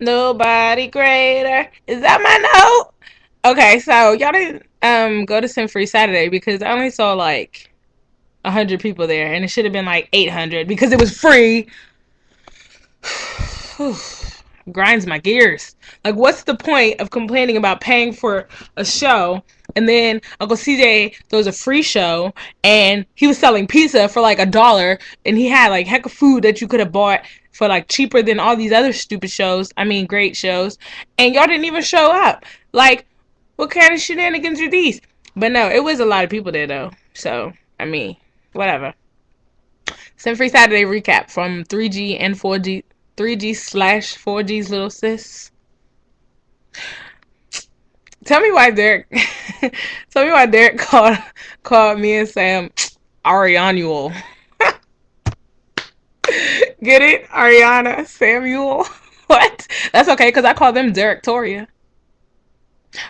Nobody greater. Is that my note? Okay, so y'all didn't go to Sin Free Saturday because I only saw like 100 people there, and it should have been like 800 because it was free. Grinds my gears. Like, what's the point of complaining about paying for a show and then Uncle CJ throws a free show and he was selling pizza for like $1 and he had like heck of food that you could have bought for like cheaper than all these other stupid shows. I mean, great shows. And y'all didn't even show up. Like, what kind of shenanigans are these? But no, it was a lot of people there though. So, I mean, whatever. Sin Free Saturday recap from 3G and 4G 3G slash 4G's little sis. Tell me why Derek. Tell me why Derek called me and Sam Arianuel. Get it? Ariana Samuel. What? That's okay because I call them Derek Toria.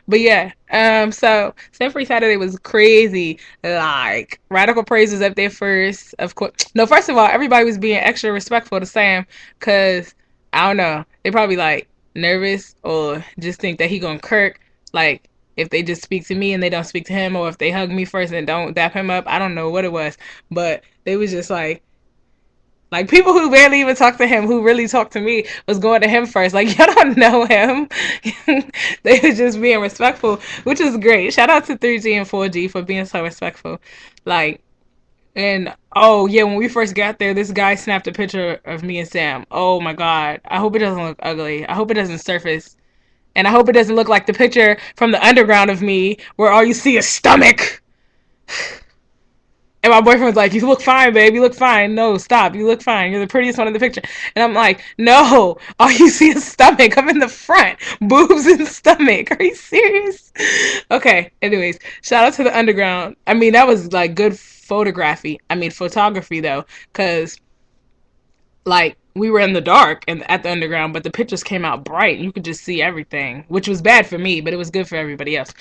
But yeah, so Sin Free Saturday was crazy. Like Radical Praise was up there first, of course. No, first of all, everybody was being extra respectful to Sam, cause I don't know, they probably like nervous or just think that he gonna kirk. Like if they just speak to me and they don't speak to him, or if they hug me first and don't dap him up, I don't know what it was, but they was just like people who barely even talk to him, who really talked to me, was going to him first. Like y'all don't know him. They were just being respectful, which is great. Shout out to 3G and 4G for being so respectful. Like, and oh yeah, when we first got there, this guy snapped a picture of me and Sam. Oh my god. I hope it doesn't look ugly. I hope it doesn't surface. And I hope it doesn't look like the picture from the underground of me where all you see is stomach. And my boyfriend was like, "You look fine, babe. You look fine. No, stop. You look fine. You're the prettiest one in the picture." And I'm like, "No, all you see is stomach. I'm in the front. Boobs and stomach. Are you serious?" Okay, anyways, shout out to the underground. I mean, that was like good photography though, because like we were in the dark and at the underground, but the pictures came out bright and you could just see everything, which was bad for me, but it was good for everybody else.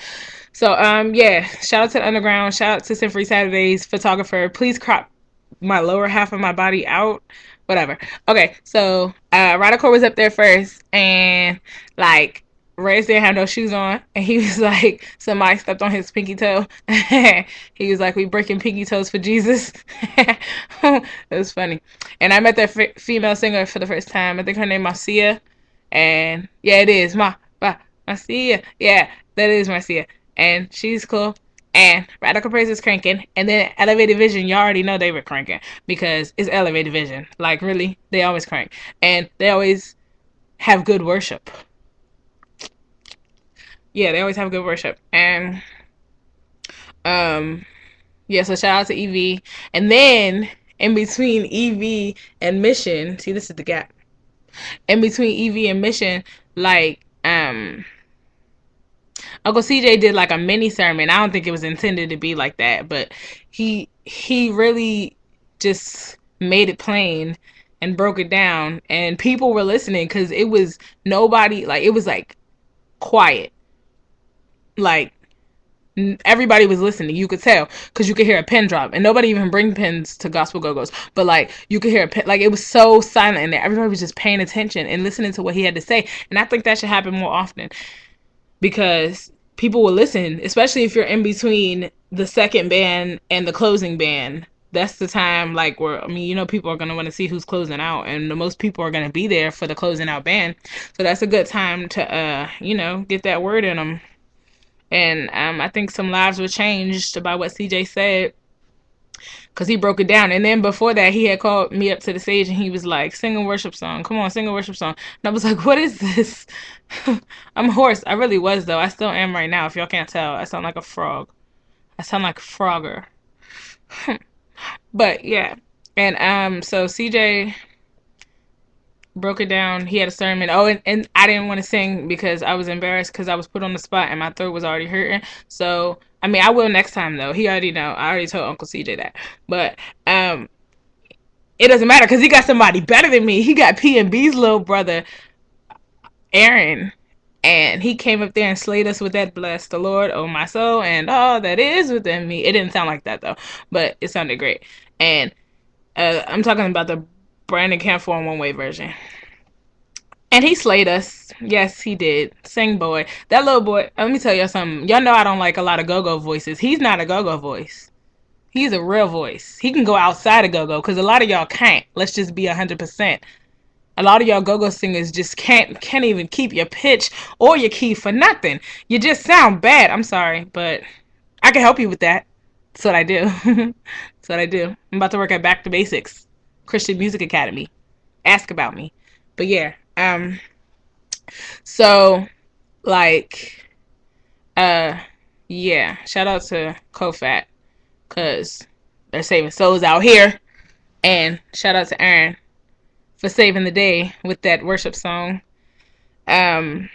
So yeah, shout out to the underground, shout out to Sin Free Saturdays photographer. Please crop my lower half of my body out. Whatever. Okay, so Radical was up there first and like Reyes didn't have no shoes on, and he was like, somebody stepped on his pinky toe. He was like, "We breaking pinky toes for Jesus." It was funny. And I met that female singer for the first time. I think her name Marcia, and yeah, it is Marcia. Yeah, that is Marcia, and she's cool. And Radical Praise is cranking, and then Elevated Vision, you already know they were cranking because it's Elevated Vision. Like really, they always crank, and they always have good worship. Yeah, they always have good worship. And yeah, so shout out to EV. And then in between EV and Mission, see this is the gap. In between EV and Mission, like Uncle CJ did like a mini sermon. I don't think it was intended to be like that, but he really just made it plain and broke it down, and people were listening because it was nobody, like it was like quiet, like everybody was listening. You could tell because you could hear a pin drop, and nobody even bring pins to Gospel Go-Go's, but like you could hear a pin, like it was so silent in there. Everybody was just paying attention and listening to what he had to say, and I think that should happen more often because people will listen, especially if you're in between the second band and the closing band. That's the time, like, where, I mean, you know, people are going to want to see who's closing out, and the most people are going to be there for the closing out band. So that's a good time to, you know, get that word in them. And I think some lives were changed by what CJ said because he broke it down. And then before that, he had called me up to the stage and he was like, "Sing a worship song. Come on, sing a worship song." And I was like, "What is this?" I'm hoarse. I really was, though. I still am right now. If y'all can't tell, I sound like a frog. I sound like a frogger. But yeah. And so CJ broke it down. He had a sermon. Oh, and I didn't want to sing because I was embarrassed because I was put on the spot and my throat was already hurting. So I mean, I will next time though. He already know. I already told Uncle CJ that. But it doesn't matter because he got somebody better than me. He got P and B's little brother, Aaron. And he came up there and slayed us with that "Bless the Lord, oh my soul, and all that is within me." It didn't sound like that though, but it sounded great. And I'm talking about the Brandon Camp 411 version. And he slayed us. Yes, he did. Sing boy. That little boy, let me tell y'all something. Y'all know I don't like a lot of go-go voices. He's not a go-go voice. He's a real voice. He can go outside of go-go because a lot of y'all can't. Let's just be 100%. A lot of y'all go-go singers just can't even keep your pitch or your key for nothing. You just sound bad. I'm sorry, but I can help you with that. That's what I do. That's what I do. I'm about to work at Back to Basics, Christian Music Academy. Ask about me. But yeah, so like, uh, yeah. Shout out to COFAT because they're saving souls out here, and shout out to Aaron for saving the day with that worship song. Um,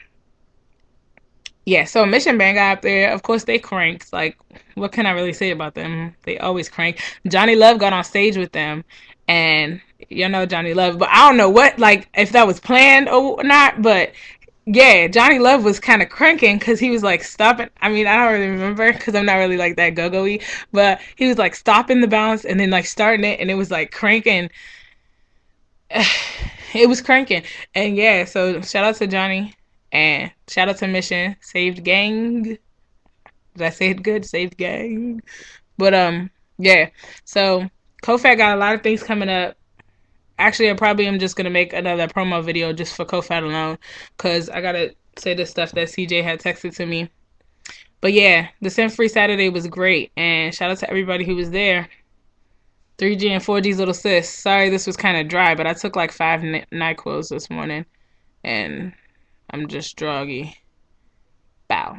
yeah. So Mission Band got up there. Of course, they cranked. Like, what can I really say about them? They always crank. Johnny Love got on stage with them, and you know Johnny Love, but I don't know what like if that was planned or not, but yeah, Johnny Love was kind of cranking because he was like stopping. I mean, I don't really remember because I'm not really like that go-go-y, but he was like stopping the bounce and then like starting it, and it was like cranking. It was cranking, and yeah. So shout out to Johnny and shout out to Mission Saved Gang. Did I say it good? Saved Gang. But yeah. So COFAT got a lot of things coming up. Actually, I probably am just gonna make another promo video just for COFAT alone, cause I gotta say the stuff that CJ had texted to me. But yeah, the Sin Free Saturday was great, and shout out to everybody who was there. 3G and 4G's little sis. Sorry, this was kind of dry, but I took like 5 NyQuils this morning, and I'm just druggy. Bow.